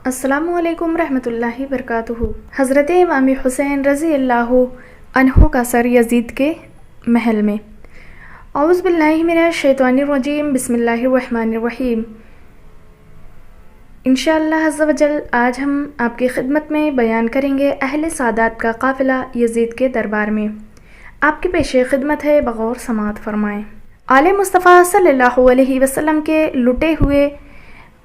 السلام علیکم رحمۃ اللہ وبرکاتہ۔ حضرت امام حسین رضی اللہ عنہ کا سر یزید کے محل میں۔ اعوذ باللہ من الشیطان الرجیم، بسم اللہ الرحمن الرحیم۔ انشاءاللہ عز و جل آج ہم آپ کی خدمت میں بیان کریں گے اہل سعادات کا قافلہ یزید کے دربار میں۔ آپ کے پیش خدمت ہے، بغور سماعت فرمائیں۔ آل مصطفیٰ صلی اللہ علیہ وسلم کے لٹے ہوئے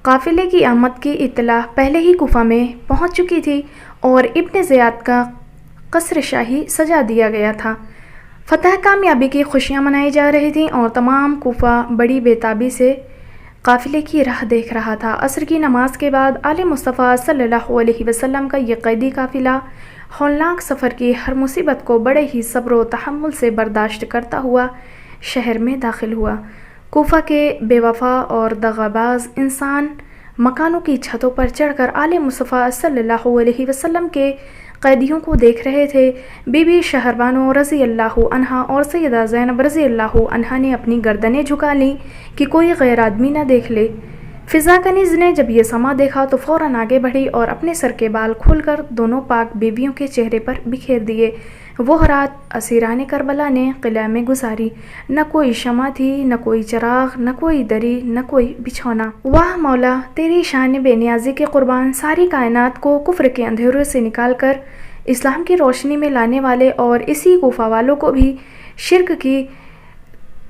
قافلے کی آمد کی اطلاع پہلے ہی کوفہ میں پہنچ چکی تھی اور ابن زیاد کا قصر شاہی سجا دیا گیا تھا۔ فتح کامیابی کی خوشیاں منائی جا رہی تھیں اور تمام کوفہ بڑی بےتابی سے قافلے کی راہ دیکھ رہا تھا۔ عصر کی نماز کے بعد آل مصطفیٰ صلی اللہ علیہ وسلم کا یہ قیدی قافلہ ہولناک سفر کی ہر مصیبت کو بڑے ہی صبر و تحمل سے برداشت کرتا ہوا شہر میں داخل ہوا۔ کوفہ کے بے وفا اور دغاباز انسان مکانوں کی چھتوں پر چڑھ کر آل مصطفیٰ صلی اللہ علیہ وسلم کے قیدیوں کو دیکھ رہے تھے۔ بی بی شہربانو رضی اللہ عنہا اور سیدہ زینب رضی اللہ عنہا نے اپنی گردنیں جھکا لیں کہ کوئی غیر آدمی نہ دیکھ لے۔ فضا کنیز نے جب یہ سما دیکھا تو فوراً آگے بڑھی اور اپنے سر کے بال کھول کر دونوں پاک بیویوں کے چہرے پر بکھیر دیے۔ وہ رات اسیران کربلا نے قلعہ میں گزاری۔ نہ کوئی شمع تھی، نہ کوئی چراغ، نہ کوئی دری، نہ کوئی بچھونا۔ واہ مولا، تیری شان بے نیازی کے قربان، ساری کائنات کو کفر کے اندھیروں سے نکال کر اسلام کی روشنی میں لانے والے اور اسی کوفہ والوں کو بھی شرک کی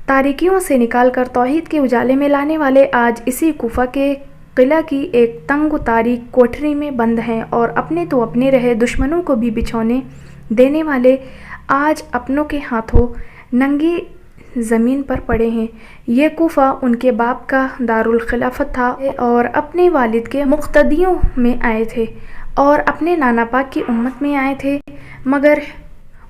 تاریکیوں سے نکال کر توحید کے اجالے میں لانے والے آج اسی کوفہ کے قلعہ کی ایک تنگ و تاریک کوٹھری میں بند ہیں اور اپنے تو اپنے رہے دشمنوں کو بھی بچھونے دینے والے آج اپنوں کے ہاتھوں ننگی زمین پر پڑے ہیں۔ یہ کوفہ ان کے باپ کا دارالخلافت تھا اور اپنے والد کے مقتدیوں میں آئے تھے اور اپنے نانا پاک کی امت میں آئے تھے، مگر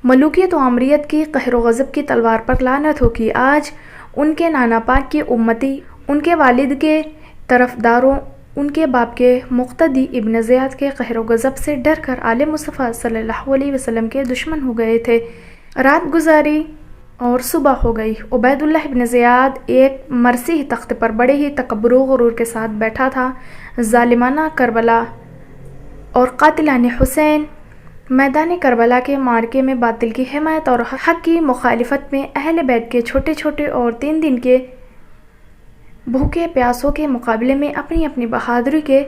ملوکیت و آمریت کی قہر و غضب کی تلوار پر لعنت ہو کہ آج ان کے نانا پاک کی امتی، ان کے والد کے طرفداروں، ان کے باپ کے مقتدی ابن زیاد کے قہر و غضب سے ڈر کر آل مصطفیٰ صلی اللہ علیہ وسلم کے دشمن ہو گئے تھے۔ رات گزاری اور صبح ہو گئی۔ عبید اللہ ابن زیاد ایک مرثی تخت پر بڑے ہی تکبر و غرور کے ساتھ بیٹھا تھا۔ ظالمانہ کربلا اور قاتلان حسین میدان کربلا کے معرکے میں باطل کی حمایت اور حق کی مخالفت میں اہل بیت کے چھوٹے چھوٹے اور 3 دن کے بھوکے پیاسوں کے مقابلے میں اپنی اپنی بہادری کے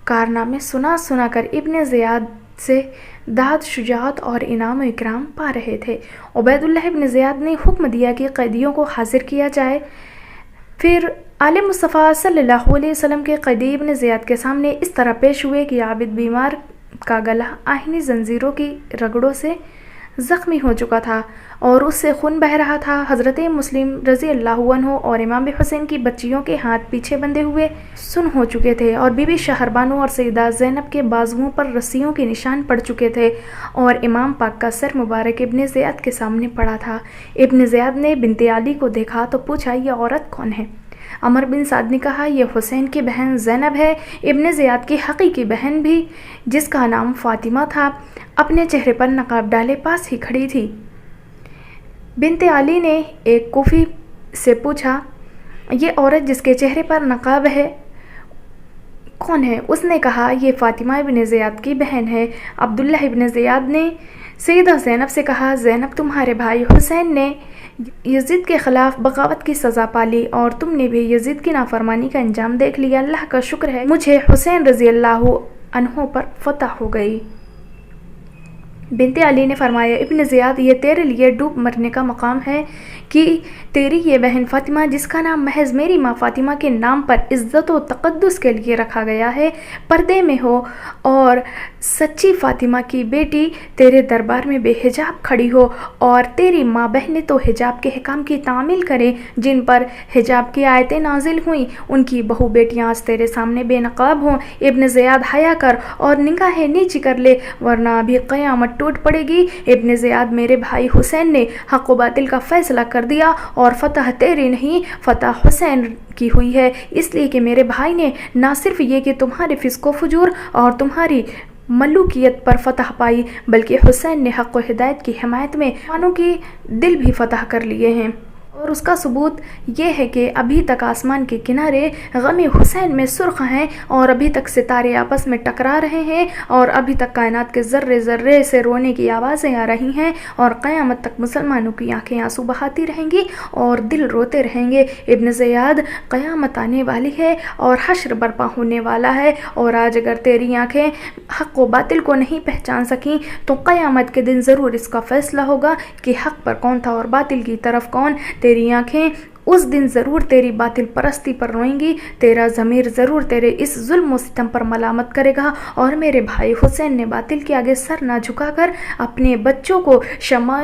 کارنامے سنا سنا کر ابن زیاد سے داد، شجاعت اور انعام و اکرام پا رہے تھے۔ عبید اللہ ابن زیاد نے حکم دیا کہ قیدیوں کو حاضر کیا جائے۔ پھر آل مصطفیٰ صلی اللہ علیہ وسلم کے قیدی ابن زیاد کے سامنے اس طرح پیش ہوئے کہ عابد بیمار کا گلا آہنی زنجیروں کی رگڑوں سے زخمی ہو چکا تھا اور اس سے خون بہہ رہا تھا۔ حضرت مسلم رضی اللہ عنہ اور امام حسین کی بچیوں کے ہاتھ پیچھے بندھے ہوئے سن ہو چکے تھے اور بی بی شہربانو اور سیدہ زینب کے بازوؤں پر رسیوں کے نشان پڑ چکے تھے اور امام پاک کا سر مبارک ابن زیاد کے سامنے پڑا تھا۔ ابن زیاد نے بنت علی کو دیکھا تو پوچھا، یہ عورت کون ہے؟ عمر بن سعد نے کہا، یہ حسین کی بہن زینب ہے، ابن زیاد کی حقیقی بہن بھی جس کا نام فاطمہ تھا، اپنے چہرے پر نقاب ڈالے پاس ہی کھڑی تھی۔ بنت علی نے ایک کوفی سے پوچھا، یہ عورت جس کے چہرے پر نقاب ہے کون ہے؟ اس نے کہا، یہ فاطمہ ابن زیاد کی بہن ہے۔ عبداللہ ابن زیاد نے سیدہ زینب سے کہا، زینب، تمہارے بھائی حسین نے یزید کے خلاف بغاوت کی سزا پالی اور تم نے بھی یزید کی نافرمانی کا انجام دیکھ لیا۔ اللہ کا شکر ہے مجھے حسین رضی اللہ عنہ پر فتح ہو گئی۔ بنت علی نے فرمایا، ابن زیاد، یہ تیرے لیے ڈوب مرنے کا مقام ہے کہ تیری یہ بہن فاطمہ، جس کا نام محض میری ماں فاطمہ کے نام پر عزت و تقدس کے لیے رکھا گیا ہے، پردے میں ہو اور سچی فاطمہ کی بیٹی تیرے دربار میں بے حجاب کھڑی ہو اور تیری ماں بہنیں تو حجاب کے احکام کی تعمیل کریں جن پر حجاب کی آیتیں نازل ہوئیں، ان کی بہو بیٹیاں آج تیرے سامنے بے نقاب ہوں۔ ابن زیاد، حیا کر اور نگاہیں نیچی کر لے ورنہ ابھی قیامت ٹوٹ پڑے گی۔ ابن زیاد، میرے بھائی حسین نے حق و باطل کا فیصلہ کر دیا اور فتح تیری نہیں، فتح حسین کی ہوئی ہے، اس لیے کہ میرے بھائی نے نہ صرف یہ کہ تمہارے فسق و فجور اور تمہاری ملوکیت پر فتح پائی بلکہ حسین نے حق و ہدایت کی حمایت میں مسلمانوں کی دل بھی فتح کر لیے ہیں۔ اور اس کا ثبوت یہ ہے کہ ابھی تک آسمان کے کنارے غم حسین میں سرخ ہیں، اور ابھی تک ستارے آپس میں ٹکرا رہے ہیں، اور ابھی تک کائنات کے ذرے ذرے سے رونے کی آوازیں آ رہی ہیں، اور قیامت تک مسلمانوں کی آنکھیں آنسو بہاتی رہیں گی اور دل روتے رہیں گے۔ ابن زیاد، قیامت آنے والی ہے اور حشر برپا ہونے والا ہے، اور آج اگر تیری آنکھیں حق و باطل کو نہیں پہچان سکیں تو قیامت کے دن ضرور اس کا فیصلہ ہوگا کہ حق پر کون تھا اور باطل کی طرف کون۔ تیری آنکھیں اس دن ضرور تیری باطل پرستی پر روئیں گی، تیرا ضمیر ضرور تیرے اس ظلم و ستم پر ملامت کرے گا، اور میرے بھائی حسین نے باطل کے آگے سر نہ جھکا کر اپنے بچوں کو شمع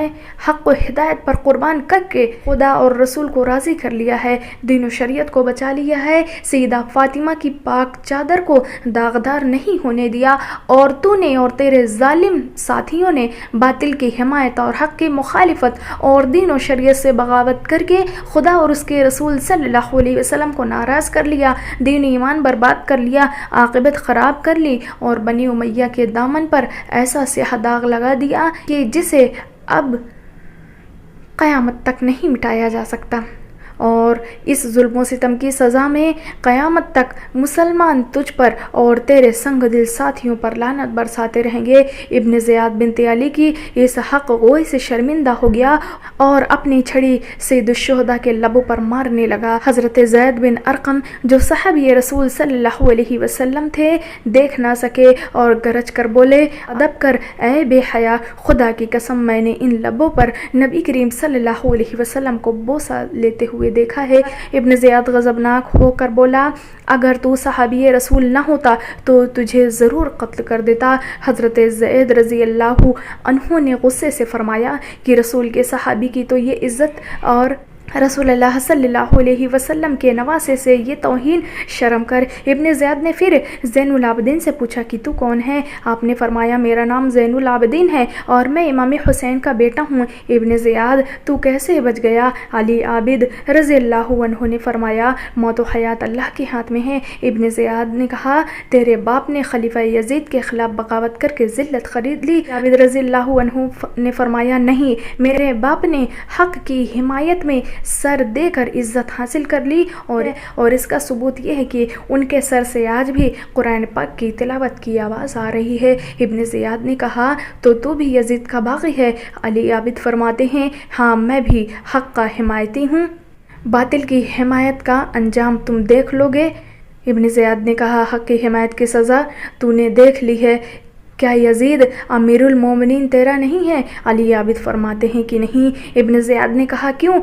حق و ہدایت پر قربان کر کے خدا اور رسول کو راضی کر لیا ہے، دین و شریعت کو بچا لیا ہے، سیدہ فاطمہ کی پاک چادر کو داغدار نہیں ہونے دیا، اور تو نے اور تیرے ظالم ساتھیوں نے باطل کی حمایت اور حق کی مخالفت اور دین و شریعت سے بغاوت کر کے خدا اور اس کے رسول صلی اللہ علیہ وسلم کو ناراض کر لیا، دین و ایمان برباد کر لیا، عاقبت خراب کر لی، اور بنی امیہ کے دامن پر ایسا سیاہ داغ لگا دیا کہ جسے اب قیامت تک نہیں مٹایا جا سکتا، اور اس ظلم و ستم کی سزا میں قیامت تک مسلمان تجھ پر اور تیرے سنگ دل ساتھیوں پر لعنت برساتے رہیں گے۔ ابن زیاد بنت علی کی اس حق گوئی سے شرمندہ ہو گیا اور اپنی چھڑی سید الشہداء کے لبوں پر مارنے لگا۔ حضرت زید بن ارقم جو صحابی رسول صلی اللہ علیہ وسلم تھے دیکھ نہ سکے اور گرج کر بولے، ادب کر اے بے حیا، خدا کی قسم میں نے ان لبوں پر نبی کریم صلی اللہ علیہ وسلم کو بوسہ لیتے ہوئے دیکھا ہے۔ ابن زیاد غضبناک ہو کر بولا، اگر تو صحابی رسول نہ ہوتا تو تجھے ضرور قتل کر دیتا۔ حضرت زید رضی اللہ عنہ نے غصے سے فرمایا کہ رسول کے صحابی کی تو یہ عزت اور رسول اللہ صلی اللہ علیہ وسلم کے نواسے سے یہ توہین، شرم کر۔ ابن زیاد نے پھر زین العابدین سے پوچھا کہ تو کون ہے؟ آپ نے فرمایا، میرا نام زین العابدین ہے اور میں امام حسین کا بیٹا ہوں۔ ابن زیاد، تو کیسے بچ گیا؟ علی عابد رضی اللہ عنہ نے فرمایا، موت و حیات اللہ کے ہاتھ میں ہے۔ ابن زیاد نے کہا، تیرے باپ نے خلیفہ یزید کے خلاف بغاوت کر کے ذلت خرید لی۔ عابد رضی اللہ عنہ نے فرمایا، نہیں، میرے باپ نے حق کی حمایت میں سر دے کر عزت حاصل کر لی، اور اس کا ثبوت یہ ہے کہ ان کے سر سے آج بھی قرآن پاک کی تلاوت کی آواز آ رہی ہے۔ ابن زیاد نے کہا، تو بھی یزید کا باغی ہے؟ علی عابد فرماتے ہیں، ہاں، میں بھی حق کا حمایتی ہوں، باطل کی حمایت کا انجام تم دیکھ لو گے۔ ابن زیاد نے کہا، حق کی حمایت کی سزا تو نے دیکھ لی ہے، کیا یزید امیر المومنین تیرا نہیں ہے؟ علی عابد فرماتے ہیں کہ نہیں۔ ابن زیاد نے کہا، کیوں؟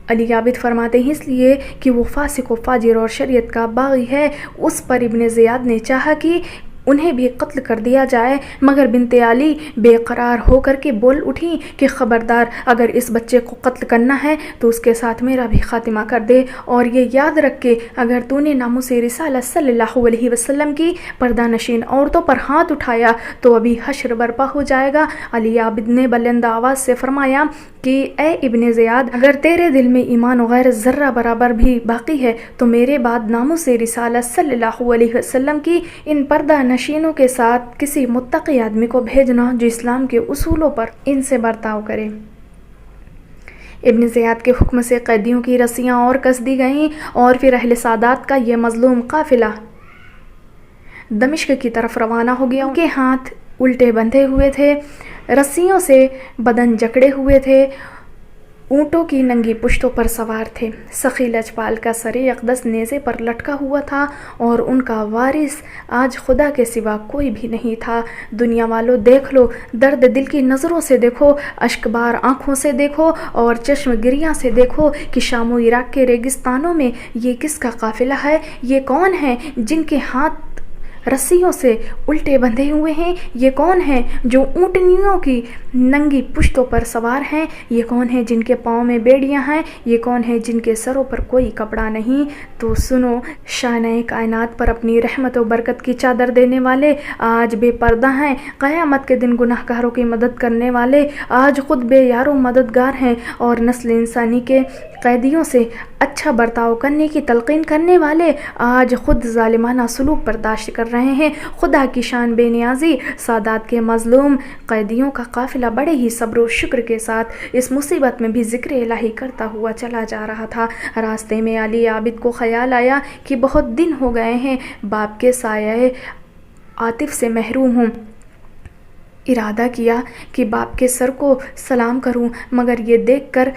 علی عابد فرماتے ہیں، اس لیے کہ وہ فاسق و فاجر اور شریعت کا باغی ہے۔ اس پر ابن زیاد نے چاہا کہ انہیں بھی قتل کر دیا جائے، مگر بنت علی بے قرار ہو کر کے بول اٹھی کہ خبردار، اگر اس بچے کو قتل کرنا ہے تو اس کے ساتھ میرا بھی خاتمہ کر دے، اور یہ یاد رکھ کہ اگر تو نے ناموس رسالت صلی اللہ علیہ وسلم کی پردہ نشین عورتوں پر ہاتھ اٹھایا تو ابھی حشر برپا ہو جائے گا۔ علی عابد نے بلند آواز سے فرمایا کہ اے ابن زیاد، اگر تیرے دل میں ایمان و غیرت ذرہ برابر بھی باقی ہے تو میرے بعد ناموس رسالت صلی اللہ علیہ وسلم کی ان پردہ نشینوں کے ساتھ کسی متقی آدمی کو بھیجنا جو اسلام کے اصولوں پر ان سے برتاؤ کرے۔ ابن زیاد کے حکم سے قیدیوں کی رسیاں اور کس دی گئیں، اور پھر اہل سادات کا یہ مظلوم قافلہ دمشق کی طرف روانہ ہو گیا۔ ان کے ہاتھ الٹے بندھے ہوئے تھے، رسیوں سے بدن جکڑے ہوئے تھے، اونٹوں کی ننگی پشتوں پر سوار تھے۔ سخی لجپال کا سر اقدس نیزے پر لٹکا ہوا تھا، اور ان کا وارث آج خدا کے سوا کوئی بھی نہیں تھا۔ دنیا والوں، دیکھ لو، درد دل کی نظروں سے دیکھو، اشکبار آنکھوں سے دیکھو، اور چشم گریاں سے دیکھو کہ شام و عراق کے ریگستانوں میں یہ کس کا قافلہ ہے؟ یہ کون ہیں جن کے ہاتھ رسیوں سے الٹے بندھے ہوئے ہیں؟ یہ کون ہیں جو اونٹنیوں کی ننگی پشتوں پر سوار ہیں؟ یہ کون ہیں جن کے پاؤں میں بیڑیاں ہیں؟ یہ کون ہیں جن کے سروں پر کوئی کپڑا نہیں؟ تو سنو، شانہ کائنات پر اپنی رحمت و برکت کی چادر دینے والے آج بے پردہ ہیں، قیامت کے دن گناہ گاروں کی مدد کرنے والے آج خود بے یار و مددگار ہیں، اور نسل انسانی کے قیدیوں سے اچھا برتاؤ کرنے کی تلقین کرنے والے آج خود ظالمانہ سلوک برداشت کر رہے ہیں۔ خدا کی شان بے نیازی، سادات کے مظلوم قیدیوں کا قافلہ بڑے ہی صبر و شکر کے ساتھ اس مصیبت میں بھی ذکر الہی کرتا ہوا چلا جا رہا تھا۔ راستے میں علی عابد کو خیال آیا کہ بہت دن ہو گئے ہیں باپ کے سایہ عاطف سے محروم ہوں۔ ارادہ کیا کہ باپ کے سر کو سلام کروں، مگر یہ دیکھ کر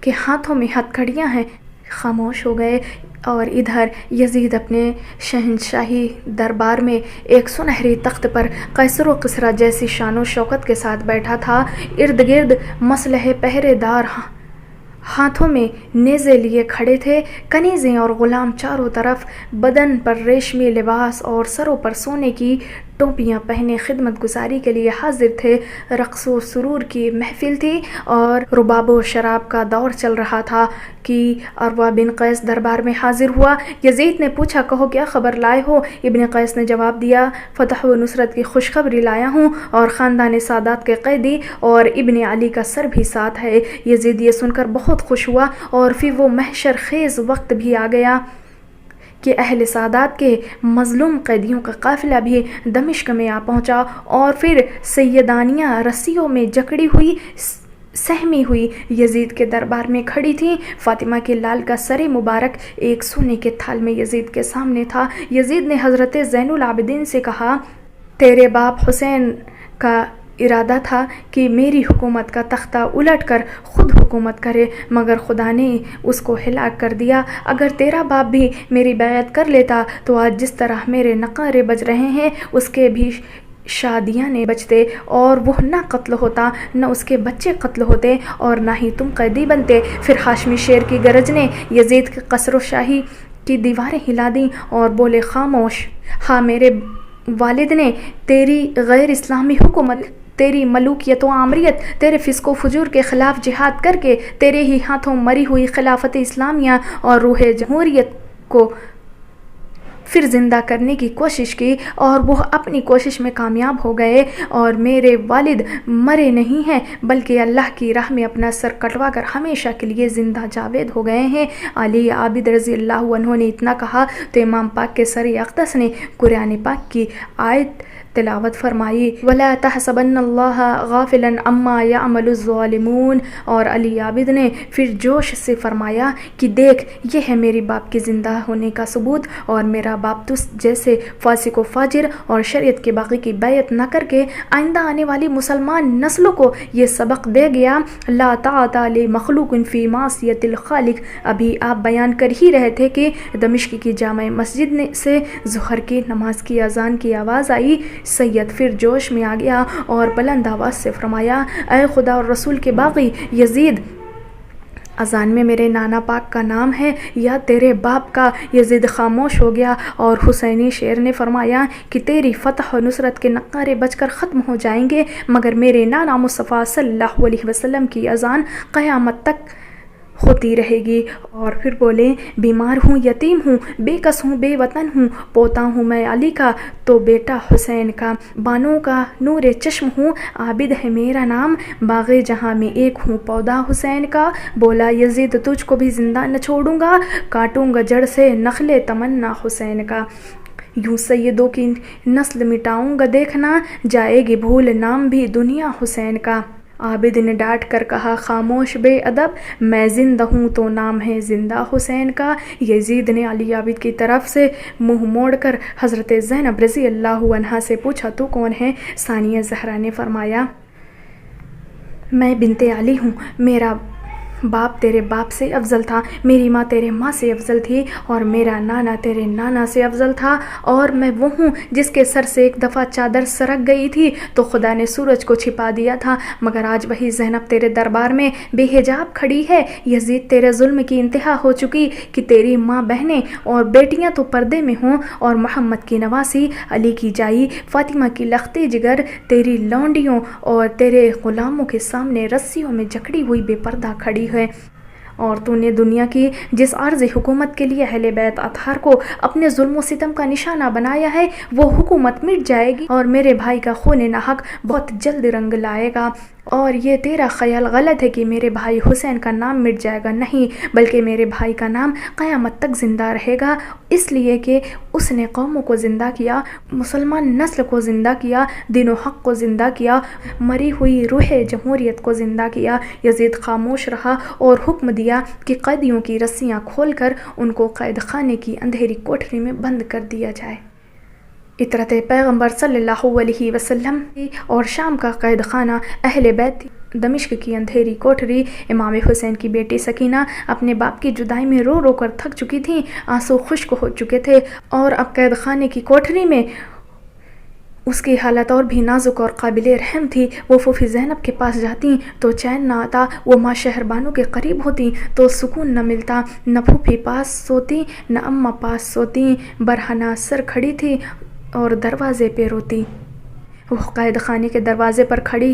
کہ ہاتھوں میں ہتھ کڑیاں ہیں خاموش ہو گئے۔ اور ادھر یزید اپنے شہنشاہی دربار میں ایک سنہری تخت پر قیصر و کسریٰ جیسی شان و شوکت کے ساتھ بیٹھا تھا۔ ارد گرد مسلح پہرے دار ہاتھوں میں نیزے لیے کھڑے تھے۔ کنیزیں اور غلام چاروں طرف بدن پر ریشمی لباس اور سروں پر سونے کی ٹوپیاں پہنے خدمت گزاری کے لیے حاضر تھے۔ رقص و سرور کی محفل تھی اور رباب و شراب کا دور چل رہا تھا کہ عروہ بن قیس دربار میں حاضر ہوا۔ یزید نے پوچھا، کہو کیا خبر لائے ہو؟ ابن قیس نے جواب دیا، فتح و نصرت کی خوشخبری لایا ہوں اور خاندان سادات کے قیدی اور ابن علی کا سر بھی ساتھ ہے۔ یزید یہ سن کر بہت خوش ہوا اور پھر وہ محشر خیز وقت بھی آ گیا کہ اہل سادات کے مظلوم قیدیوں کا قافلہ بھی دمشق میں آ پہنچا، اور پھر سیدانیاں رسیوں میں جکڑی ہوئی سہمی ہوئی یزید کے دربار میں کھڑی تھیں۔ فاطمہ کے لال کا سر مبارک ایک سونے کے تھال میں یزید کے سامنے تھا۔ یزید نے حضرت زین العابدین سے کہا، تیرے باپ حسین کا ارادہ تھا کہ میری حکومت کا تختہ الٹ کر خود حکومت کرے، مگر خدا نے اس کو ہلاک کر دیا۔ اگر تیرا باپ بھی میری بیعت کر لیتا تو آج جس طرح میرے نقارے بج رہے ہیں اس کے بھی شادیاں نے بچتے، اور وہ نہ قتل ہوتا، نہ اس کے بچے قتل ہوتے، اور نہ ہی تم قیدی بنتے۔ پھر ہاشمی شیر کی گرج نے یزید کے قصر و شاہی کی دیواریں ہلا دیں اور بولے، خاموش! ہاں، میرے والد نے تیری غیر اسلامی حکومت، تیری ملوکیت و آمریت، تیرے فسق و فجور کے خلاف جہاد کر کے تیرے ہی ہاتھوں مری ہوئی خلافت اسلامیہ اور روح جمہوریت کو پھر زندہ کرنے کی کوشش کی، اور وہ اپنی کوشش میں کامیاب ہو گئے، اور میرے والد مرے نہیں ہیں بلکہ اللہ کی راہ میں اپنا سر کٹوا کر ہمیشہ کے لیے زندہ جاوید ہو گئے ہیں۔ علی عابد رضی اللہ عنہ نے اتنا کہا تو امام پاک کے سر اقدس نے قرآن پاک کی آیت تلاوت فرمائی، وَلَا تَحْسَبَنَّ اللَّهَ غَافِلًا عَمَّا يَعْمَلُ الظَّالِمُونَ، اور علی عابد نے پھر جوش سے فرمایا کہ دیکھ، یہ ہے میری باپ کے زندہ ہونے کا ثبوت، اور میرا باپ تس جیسے فاسق و فاجر اور شریعت کے باقی کی بیعت نہ کر کے آئندہ آنے والی مسلمان نسلوں کو یہ سبق دے گیا، لا طاعۃ لمخلوق فی معصیۃ الخالق۔ ابھی آپ بیان کر ہی رہے تھے کہ دمشق کی جامع مسجد سے ظہر کی نماز کی اذان کی آواز آئی۔ سید پھر جوش میں آ گیا اور بلند آواز سے فرمایا، اے خدا اور رسول کے باغی یزید، اذان میں میرے نانا پاک کا نام ہے یا تیرے باپ کا؟ یزید خاموش ہو گیا، اور حسینی شیر نے فرمایا کہ تیری فتح و نصرت کے نعرے بج کر ختم ہو جائیں گے، مگر میرے نانا مصطفیٰ صلی اللہ علیہ وسلم کی اذان قیامت تک ہوتی رہے گی۔ اور پھر بولے، بیمار ہوں، یتیم ہوں، بے کس ہوں، بے وطن ہوں، پوتا ہوں میں علی کا تو بیٹا حسین کا، بانوں کا نور چشم ہوں، عابد ہے میرا نام، باغ جہاں میں ایک ہوں پودا حسین کا۔ بولا یزید، تجھ کو بھی زندہ نہ چھوڑوں گا، کاٹوں گا جڑ سے نخل تمنا حسین کا، یوں سیدوں کی نسل مٹاؤں گا، دیکھنا جائے گی بھول نام بھی دنیا حسین کا۔ عابد نے ڈانٹ کر کہا، خاموش بے ادب، میں زندہ ہوں تو نام ہے زندہ حسین کا۔ یزید نے علی عابد کی طرف سے منہ موڑ کر حضرت زینب رضی اللہ عنہا سے پوچھا، تو کون ہے؟ ثانیہ زہرا نے فرمایا، میں بنت علی ہوں، میرا باپ تیرے باپ سے افضل تھا، میری ماں تیرے ماں سے افضل تھی، اور میرا نانا تیرے نانا سے افضل تھا، اور میں وہ ہوں جس کے سر سے ایک دفعہ چادر سرک گئی تھی تو خدا نے سورج کو چھپا دیا تھا، مگر آج وہی زینب تیرے دربار میں بے حجاب کھڑی ہے۔ یزید، تیرے ظلم کی انتہا ہو چکی کہ تیری ماں بہنیں اور بیٹیاں تو پردے میں ہوں، اور محمد کی نواسی، علی کی جائی، فاطمہ کی لختی جگر تیری لونڈیوں اور تیرے غلاموں کے سامنے رسیوں میں جکڑی ہوئی بے پردہ کھڑی ہے، اور تو نے دنیا کی جس عارضی حکومت کے لیے اہل بیت اطہار کو اپنے ظلم و ستم کا نشانہ بنایا ہے وہ حکومت مٹ جائے گی اور میرے بھائی کا خون ناحق بہت جلد رنگ لائے گا۔ اور یہ تیرا خیال غلط ہے کہ میرے بھائی حسین کا نام مٹ جائے گا، نہیں بلکہ میرے بھائی کا نام قیامت تک زندہ رہے گا، اس لیے کہ اس نے قوموں کو زندہ کیا، مسلمان نسل کو زندہ کیا، دین و حق کو زندہ کیا، مری ہوئی روح جمہوریت کو زندہ کیا۔ یزید خاموش رہا اور حکم دیا کہ قیدیوں کی رسیاں کھول کر ان کو قید خانے کی اندھیری کوٹری میں بند کر دیا جائے۔ اطرت پیغمبر صلی اللہ علیہ وسلم اور شام کا قید خانہ اہل بیت دمشق کی اندھیری کوٹری۔ امام حسین کی بیٹی سکینہ اپنے باپ کی جدائی میں رو رو کر تھک چکی تھیں، آنسو خشک ہو چکے تھے اور اب قید خانے کی کوٹری میں اس کی حالت اور بھی نازک اور قابل رحم تھی۔ وہ پھوپھی زینب کے پاس جاتی تو چین نہ آتا، وہ ماں شہر بانو کے قریب ہوتی تو سکون نہ ملتا، نہ پھوپھی پاس سوتی نہ اماں پاس سوتی، برہنہ سر کھڑی تھی اور دروازے پہ روتی۔ وہ قید خانے کے دروازے پر کھڑی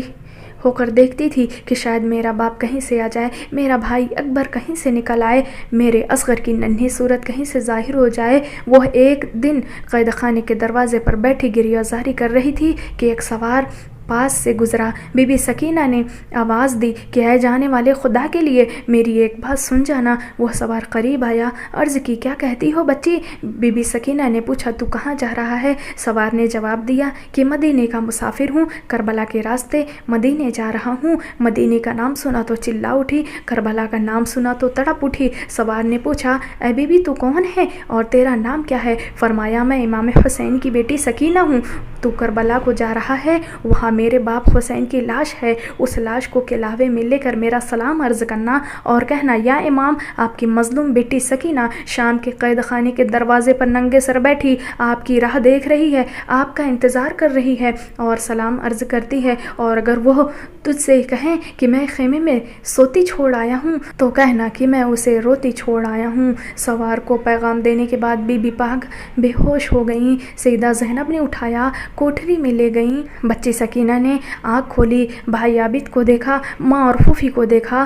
ہو کر دیکھتی تھی کہ شاید میرا باپ کہیں سے آ جائے، میرا بھائی اکبر کہیں سے نکل آئے، میرے اصغر کی ننھی صورت کہیں سے ظاہر ہو جائے۔ وہ ایک دن قید خانے کے دروازے پر بیٹھی گریہ زاری کر رہی تھی کہ ایک سوار پاس سے گزرا۔ بی بی سکینہ نے آواز دی کہ اے جانے والے خدا کے لیے میری ایک بات سن جانا۔ وہ سوار قریب آیا، عرض کی کیا کہتی ہو بچی؟ بی بی سکینہ نے پوچھا تو کہاں جا رہا ہے؟ سوار نے جواب دیا کہ مدینے کا مسافر ہوں، کربلا کے راستے مدینے جا رہا ہوں۔ مدینے کا نام سنا تو چلا اٹھی، کربلا کا نام سنا تو تڑپ اٹھی۔ سوار نے پوچھا اے بی بی تو کون ہے اور تیرا نام کیا ہے؟ فرمایا میں امام حسین کی بیٹی سکینہ ہوں۔ تو کربلا کو جا رہا ہے، وہاں میرے باپ حسین کی لاش ہے، اس لاش کو کلاوے میں لے کر میرا سلام عرض کرنا اور کہنا یا امام آپ کی مظلوم بیٹی سکینہ شام کے قید خانے کے دروازے پر ننگے سر بیٹھی آپ کی راہ دیکھ رہی ہے، آپ کا انتظار کر رہی ہے اور سلام عرض کرتی ہے، اور اگر وہ تجھ سے کہیں کہ میں خیمے میں سوتی چھوڑ آیا ہوں تو کہنا کہ میں اسے روتی چھوڑ آیا ہوں۔ سوار کو پیغام دینے کے بعد بی بی پاک بے ہوش ہو گئیں۔ سیدہ زینب نے اٹھایا، کوٹری میں لے گئیں۔ بچی سکینہ نے آنکھ کھولی، بھائی عابد کو دیکھا، ماں اور پھوپھی کو دیکھا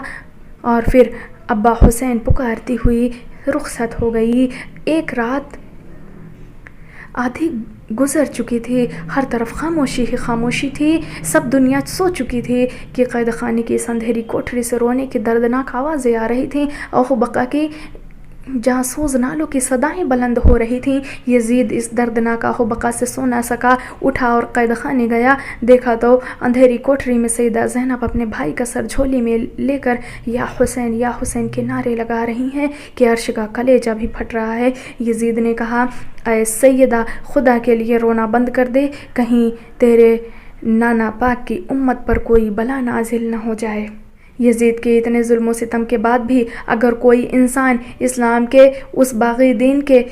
اور پھر ابا حسین پکارتی ہوئی رخصت ہو گئی۔ ایک رات آدھی گزر چکی تھی، ہر طرف خاموشی ہی خاموشی تھی، سب دنیا سو چکی تھی کہ قید خانے کی اس اندھیری کوٹری سے رونے کی دردناک آوازیں آ رہی تھیں، اوہ بقا کی جاسوس نالوں کی صدائیں بلند ہو رہی تھیں۔ یزید اس دردناک آہ و بقا سے سو نہ سکا، اٹھا اور قید خانے گیا۔ دیکھا تو اندھیری کوٹری میں سیدہ زینب اپنے بھائی کا سر جھولی میں لے کر یا حسین کے نعرے لگا رہی ہیں کہ عرش کا کلیجہ بھی پھٹ رہا ہے۔ یزید نے کہا اے سیدہ خدا کے لیے رونا بند کر دے، کہیں تیرے نانا پاک کی امت پر کوئی بلا نازل نہ ہو جائے۔ یزید کے اتنے ظلم و ستم کے بعد بھی اگر کوئی انسان اسلام کے اس باغی دین کے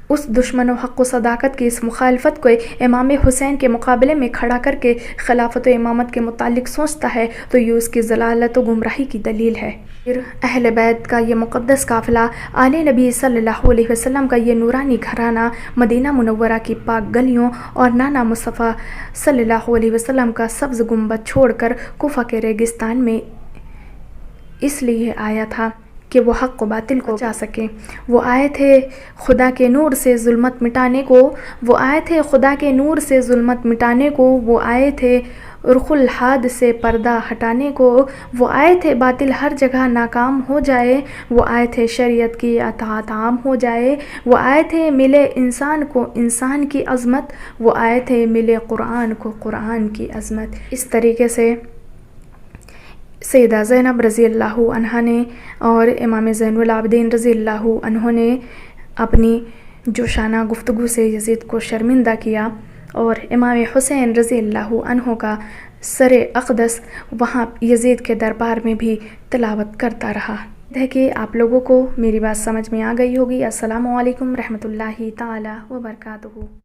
اس دشمن و حق و صداقت کی اس مخالفت کو امام حسین کے مقابلے میں کھڑا کر کے خلافت و امامت کے متعلق سوچتا ہے تو یہ اس کی ضلالت و گمراہی کی دلیل ہے۔ پھر اہل بیت کا یہ مقدس قافلہ، آل نبی صلی اللہ علیہ وسلم کا یہ نورانی گھرانہ، مدینہ منورہ کی پاک گلیوں اور نانا مصطفیٰ صلی اللہ علیہ وسلم کا سبز گنبد چھوڑ کر کوفہ کے ریگستان میں اس لیے آیا تھا کہ وہ حق و باطل کو بچا سکے۔ وہ آئے تھے خدا کے نور سے ظلمت مٹانے کو، وہ آئے تھے خدا کے نور سے ظلمت مٹانے کو، وہ آئے تھے رخ الحاد سے پردہ ہٹانے کو، وہ آئے تھے باطل ہر جگہ ناکام ہو جائے، وہ آئے تھے شریعت کی اطاعت عام ہو جائے، وہ آئے تھے ملے انسان کو انسان کی عظمت، وہ آئے تھے ملے قرآن کو قرآن کی عظمت۔ اس طریقے سے سیدہ زینب رضی اللہ عنہا نے اور امام زین العابدین رضی اللہ عنہ نے اپنی جوشانہ گفتگو سے یزید کو شرمندہ کیا، اور امام حسین رضی اللہ عنہ کا سر اقدس وہاں یزید کے دربار میں بھی تلاوت کرتا رہا۔ ہے کہ آپ لوگوں کو میری بات سمجھ میں آ گئی ہوگی۔ السلام علیکم رحمۃ اللہ تعالی وبرکاتہ۔